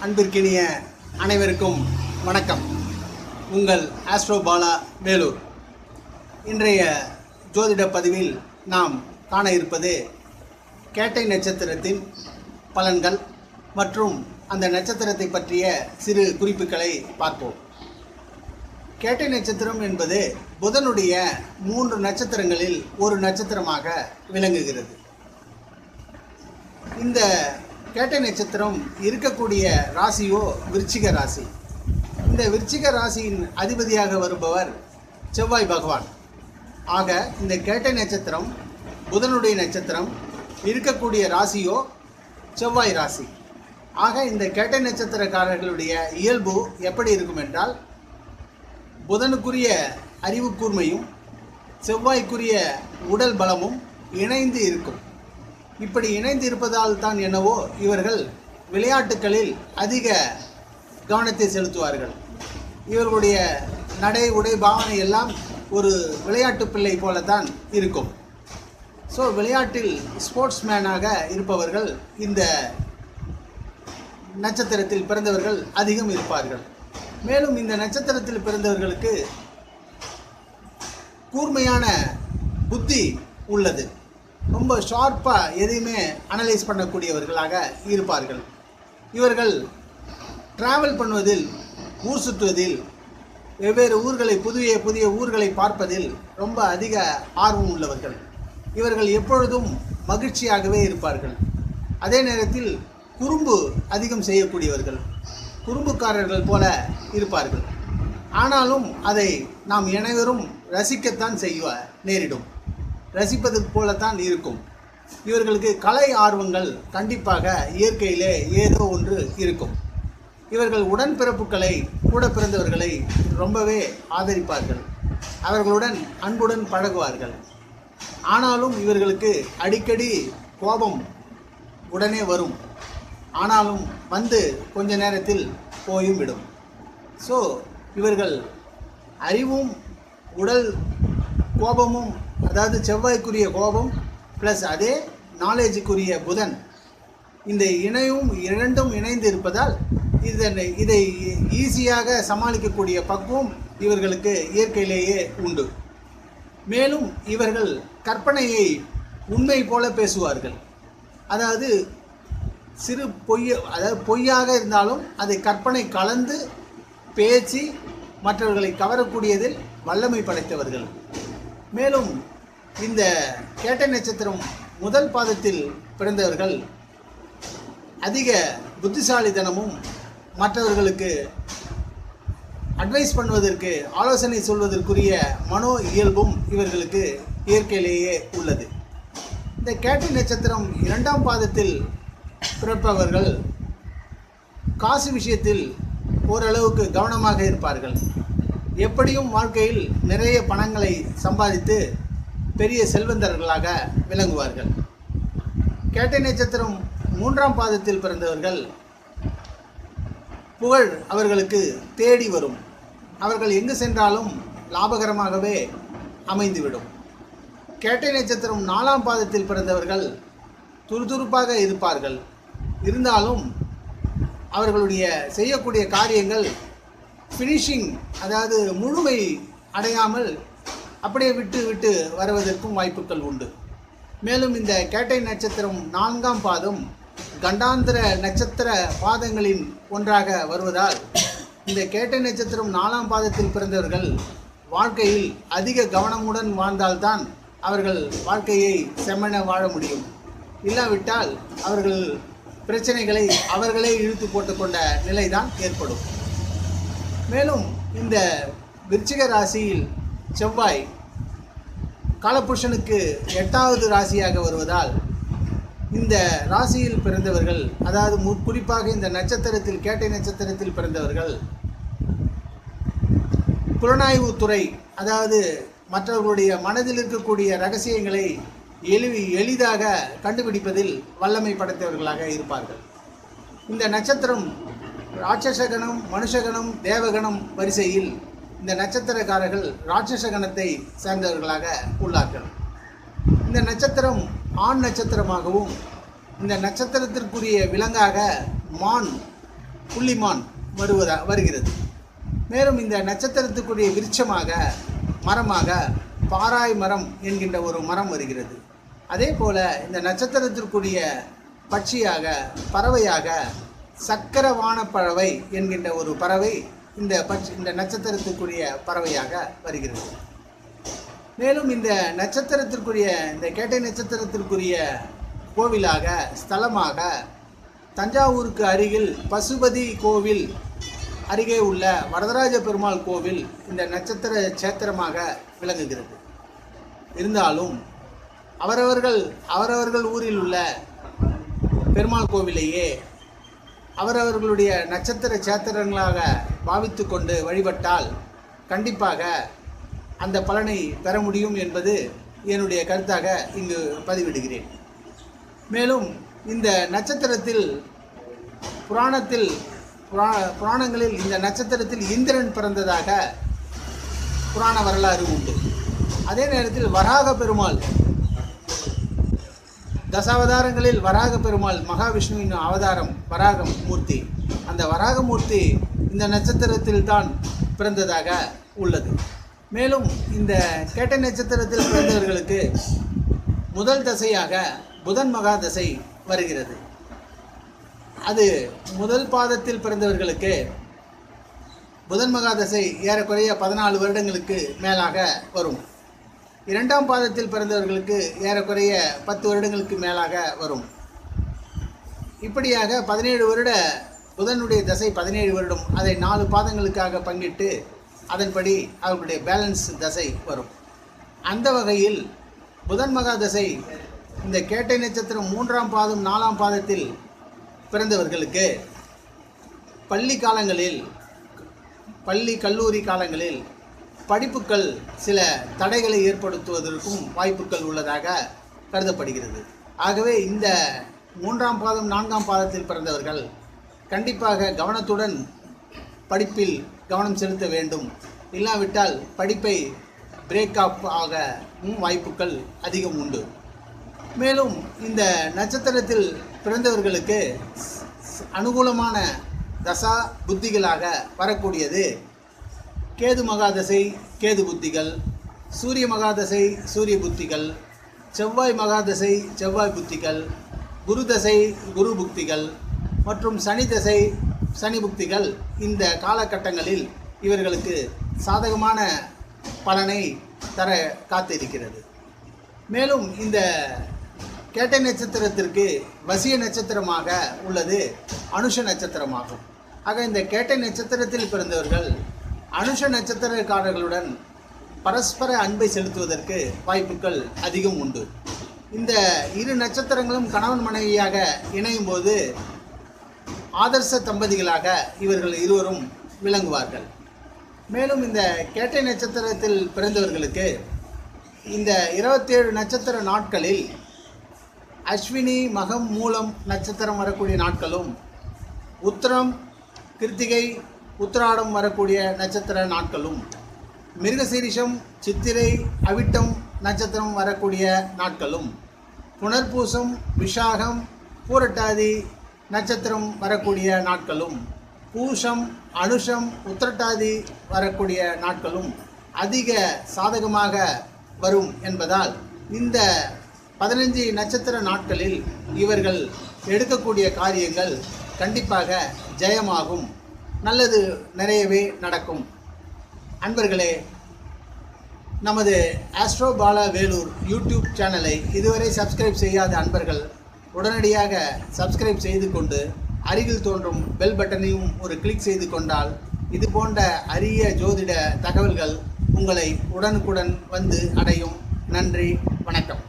அன்பிற்கினிய அனைவருக்கும் வணக்கம். உங்கள் ஆஸ்ட்ரோ பாலா வேலூர். இன்றைய ஜோதிட பதிவில் நாம் காண இருப்பது கேட்டை நட்சத்திரத்தின் பலன்கள் மற்றும் அந்த நட்சத்திரத்தை பற்றிய சிறு குறிப்புகளை பார்ப்போம். கேட்டை நட்சத்திரம் என்பது புதனுடைய 3 நட்சத்திரங்களில் ஒரு நட்சத்திரமாக விளங்குகிறது. இந்த கேட்டை நட்சத்திரம் இருக்கக்கூடிய ராசியோ விருச்சிக ராசி. இந்த விருச்சிக ராசியின் அதிபதியாக வருபவர் செவ்வாய் பகவான். ஆக இந்த கேட்டை நட்சத்திரம் புதனுடைய நட்சத்திரம், இருக்கக்கூடிய ராசியோ செவ்வாய் ராசி. ஆக இந்த கேட்டை நட்சத்திரக்காரர்களுடைய இயல்பு எப்படி இருக்கும் என்றால், புதனுக்குரிய அறிவு கூர்மையும் செவ்வாய்க்குரிய உடல் பலமும் இணைந்து இருக்கும். இப்படி இணைந்து இருப்பதால் தான் என்னவோ இவர்கள் விளையாட்டுகளில் அதிக கவனத்தை செலுத்துவார்கள். இவர்களுடைய நடை உடை பாவனை எல்லாம் ஒரு விளையாட்டு பிள்ளை போல தான் இருக்கும். ஸோ விளையாட்டில் ஸ்போர்ட்ஸ்மேனாக இருப்பவர்கள் இந்த நட்சத்திரத்தில் பிறந்தவர்கள் அதிகம் இருப்பார்கள். மேலும் இந்த நட்சத்திரத்தில் பிறந்தவர்களுக்கு கூர்மையான புத்தி உள்ளது. ரொம்ப ஷார்ப்பாக எதையுமே அனலைஸ் பண்ணக்கூடியவர்களாக இருப்பார்கள். இவர்கள் ட்ராவல் பண்ணுவதில், ஊர் சுற்றுவதில், வெவ்வேறு ஊர்களை புதிய ஊர்களை பார்ப்பதில் ரொம்ப அதிக ஆர்வம் உள்ளவர்கள். இவர்கள் எப்பொழுதும் மகிழ்ச்சியாகவே இருப்பார்கள். அதே நேரத்தில் குறும்பு அதிகம் செய்யக்கூடியவர்கள், குறும்புக்காரர்கள் போல இருப்பார்கள். ஆனாலும் அதை நாம் அனைவரும் ரசிக்கத்தான் நேரிடும். ரசிப்பது போலத்தான் இருக்கும். இவர்களுக்கு கலை ஆர்வங்கள் கண்டிப்பாக இயற்கையிலே ஏதோ ஒன்று இருக்கும். இவர்கள் உடன்பிறப்புகளை, கூட பிறந்தவர்களை ரொம்பவே ஆதரிப்பார்கள். அவர்களுடன் அன்புடன் பழகுவார்கள். ஆனாலும் இவர்களுக்கு அடிக்கடி கோபம் உடனே வரும். ஆனாலும் வந்து கொஞ்ச நேரத்தில் போயும் விடும். ஸோ இவர்கள் அறிவும் உடல் கோபமும், அதாவது செவ்வாய்க்குரிய கோபம் ப்ளஸ் அதே நாலேஜுக்குரிய புதன், இந்த இரண்டும் இணைந்து இருப்பதால் இதை ஈஸியாக சமாளிக்கக்கூடிய பக்குவம் இவர்களுக்கு இயற்கையிலேயே உண்டு. மேலும் இவர்கள் கற்பனையை உண்மை போல பேசுவார்கள். அதாவது சிறு பொய்யாக இருந்தாலும் அதை கற்பனை கலந்து பேசி மற்றவர்களை கவரக்கூடியதில் வல்லமை படைத்தவர்கள். மேலும் இந்த கேட்டை நட்சத்திரம் முதல் பாதத்தில் பிறந்தவர்கள் அதிக புத்திசாலித்தனமும், மற்றவர்களுக்கு அட்வைஸ் பண்ணுவதற்கு, ஆலோசனை சொல்வதற்குரிய மனோ இயல்பும் இவர்களுக்கு இயற்கையிலேயே உள்ளது. இந்த கேட்டை நட்சத்திரம் 2ஆம் பாதத்தில் பிறப்பவர்கள் காசு விஷயத்தில் ஓரளவுக்கு கவனமாக இருப்பார்கள். எப்படியும் வாழ்க்கையில் நிறைய பணங்களை சம்பாதித்து பெரிய செல்வந்தர்களாக விளங்குவார்கள். கேட்டை நட்சத்திரம் 3ஆம் பாதத்தில் பிறந்தவர்கள் புகழ் அவர்களுக்கு தேடி வரும். அவர்கள் எங்கு சென்றாலும் லாபகரமாகவே அமைந்துவிடும். கேட்டை நட்சத்திரம் 4ஆம் பாதத்தில் பிறந்தவர்கள் துருதுருப்பாக இருப்பார்கள். இருந்தாலும் அவர்களுடைய செய்யக்கூடிய காரியங்கள் ஃபினிஷிங், அதாவது முழுமை அடையாமல் அப்படியே விட்டு வருவதற்கும் வாய்ப்புகள் உண்டு. மேலும் இந்த கேட்டை நட்சத்திரம் 4ஆம் பாதம் கண்டாந்திர நட்சத்திர பாதங்களின் ஒன்றாக வருவதால் இந்த கேட்டை நட்சத்திரம் 4ஆம் பாதத்தில் பிறந்தவர்கள் வாழ்க்கையில் அதிக கவனமுடன் வாழ்ந்தால்தான் அவர்கள் வாழ்க்கையை செம்மன வாழ முடியும். இல்லாவிட்டால் அவர்கள் பிரச்சனைகளை அவர்களே இழுத்து போட்டுக்கொண்ட நிலைதான் ஏற்படும். மேலும் இந்த விருச்சிக ராசியில் செவ்வாய் காலபுருஷனுக்கு 8வது ராசியாக வருவதால் இந்த ராசியில் பிறந்தவர்கள், அதாவது குறிப்பாக இந்த நட்சத்திரத்தில், கேட்டை நட்சத்திரத்தில் பிறந்தவர்கள் புலனாய்வுத்துறை, அதாவது மற்றவர்களுடைய மனதில் இருக்கக்கூடிய ரகசியங்களை எளிதாக கண்டுபிடிப்பதில் வல்லமை படைத்தவர்களாக இருப்பார்கள். இந்த நட்சத்திரம் ராட்சசகணம், மனுஷகணம், தேவகணம் வரிசையில் இந்த நட்சத்திரக்காரர்கள் ராட்சசகணத்தை சேர்ந்தவர்களாக உள்ளார்கள். இந்த நட்சத்திரம் ஆண் நட்சத்திரமாகவும், இந்த நட்சத்திரத்திற்குரிய விலங்காக மான் புள்ளிமான் வருகிறது. மேலும் இந்த நட்சத்திரத்துக்குரிய விருட்சமாக மரமாக பாராய் மரம் என்கின்ற ஒரு மரம் வருகிறது. அதே போல இந்த நட்சத்திரத்திற்குரிய பட்சியாக பறவையாக சக்கரவான பறவை என்கின்ற ஒரு பறவை இந்த நட்சத்திரத்திற்குரிய பறவையாக வருகிறது. மேலும் இந்த நட்சத்திரத்திற்குரிய இந்த கேட்டை நட்சத்திரத்திற்குரிய கோவிலாக ஸ்தலமாக தஞ்சாவூருக்கு அருகில் பசுபதி கோவில் அருகே உள்ள வரதராஜ பெருமாள் கோவில் இந்த நட்சத்திர சேத்திரமாக விளங்குகிறது. இருந்தாலும் அவரவர்கள் ஊரில் உள்ள பெருமாள் கோவிலையே அவரவர்களுடைய நட்சத்திர சேத்திரங்களாக பாவித்து கொண்டு வழிபட்டால் கண்டிப்பாக அந்த பலனை பெற முடியும் என்பது என்னுடைய கருத்தாக இங்கு பதிவிடுகிறேன். மேலும் இந்த நட்சத்திரத்தில் புராணங்களில் இந்த நட்சத்திரத்தில் இந்திரன் பிறந்ததாக புராண வரலாறு உண்டு. அதே நேரத்தில் வராக பெருமாள் தசாவதாரங்களில் வராக பெருமாள் மகாவிஷ்ணுவின் அவதாரம் வராக மூர்த்தி. அந்த வராகமூர்த்தி இந்த நட்சத்திரத்தில் தான் பிறந்ததாக உள்ளது. மேலும் இந்த கேட்டை நட்சத்திரத்தில் பிறந்தவர்களுக்கு முதல் தசையாக புதன் மகா தசை வருகிறது. அது முதல் பாதத்தில் பிறந்தவர்களுக்கு புதன் மகா தசை ஏறக்குறைய 14 வருடங்களுக்கு மேலாக வரும். இரண்டாம் பாதத்தில் பிறந்தவர்களுக்கு ஏறக்குறைய 10 வருடங்களுக்கு மேலாக வரும். இப்படியாக 17 வருட புதனுடைய தசை 17 வருடம். அதை 4 பாதங்களுக்காக பங்கிட்டு அதன்படி அவர்களுடைய பேலன்ஸ் தசை வரும். அந்த வகையில் புதன் மகா தசை இந்த கேட்டை நட்சத்திரம் 3ஆம் பாதம் 4ஆம் பாதத்தில் பிறந்தவர்களுக்கு பள்ளி கல்லூரி காலங்களில் படிப்புகள் சில தடைகளை ஏற்படுத்துவதற்கும் வாய்ப்புகள் உள்ளதாக கருதப்படுகிறது. ஆகவே இந்த 3ஆம் பாதம் 4ஆம் பாதத்தில் பிறந்தவர்கள் கண்டிப்பாக கவனத்துடன் படிப்பில் கவனம் செலுத்த வேண்டும். இல்லாவிட்டால் படிப்பை பிரேக் ஆஃப் ஆக வாய்ப்புகள் அதிகம் உண்டு. மேலும் இந்த நட்சத்திரத்தில் பிறந்தவர்களுக்கு அனுகூலமான தசா புத்திகளாக வரக்கூடியது கேது மகாதசை கேது புத்திகள், சூரிய மகாதசை சூரிய புத்திகள், செவ்வாய் மகாதசை செவ்வாய் புத்திகள், குரு தசை குரு புக்திகள் மற்றும் சனி தசை சனி புக்திகள் இந்த காலகட்டங்களில் இவர்களுக்கு சாதகமான பலனை தர காத்திருக்கிறது. மேலும் இந்த கேட்டை நட்சத்திரத்திற்கு வசிய நட்சத்திரமாக உள்ளது அனுஷ நட்சத்திரமாகும். ஆக இந்த கேட்டை நட்சத்திரத்தில் பிறந்தவர்கள் அனுஷ நட்சத்திரக்காரர்களுடன் பரஸ்பர அன்பை செலுத்துவதற்கு வாய்ப்புகள் அதிகம் உண்டு. இந்த இரு நட்சத்திரங்களும் கணவன் மனைவியாக இணையும் போது ஆதர்ச தம்பதிகளாக இவர்கள் இருவரும் விளங்குவார்கள். மேலும் இந்த கேட்டை நட்சத்திரத்தில் பிறந்தவர்களுக்கு இந்த 27 நட்சத்திர நாட்களில் அஸ்வினி மகம் மூலம் நட்சத்திரம் வரக்கூடிய நாட்களும், உத்திரம் கிருத்திகை உத்திராடம் வரக்கூடிய நட்சத்திர நாட்களும், மிருகசீரிஷம் சித்திரை அவிட்டம் நட்சத்திரம் வரக்கூடிய நாட்களும், புனர்பூசம் விஷாகம் பூரட்டாதி நட்சத்திரம் வரக்கூடிய நாட்களும், பூஷம் அனுஷம் உத்திரட்டாதி வரக்கூடிய நாட்களும் அதிக சாதகமாக வரும் என்பதால் இந்த 15 நட்சத்திர நாட்களில் இவர்கள் எடுக்கக்கூடிய காரியங்கள் கண்டிப்பாக ஜெயமாகும், நல்லது நிறையவே நடக்கும். அன்பர்களே, நமது ஆஸ்ட்ரோ பாலா வேலூர் யூடியூப் சேனலை இதுவரை சப்ஸ்கிரைப் செய்யாத அன்பர்கள் உடனடியாக சப்ஸ்கிரைப் செய்து கொண்டு அருகில் தோன்றும் பெல் பட்டனையும் ஒரு கிளிக் செய்து கொண்டால் இது போன்ற அரிய ஜோதிட தகவல்கள் உங்களை உடனுக்குடன் வந்து அடையும். நன்றி, வணக்கம்.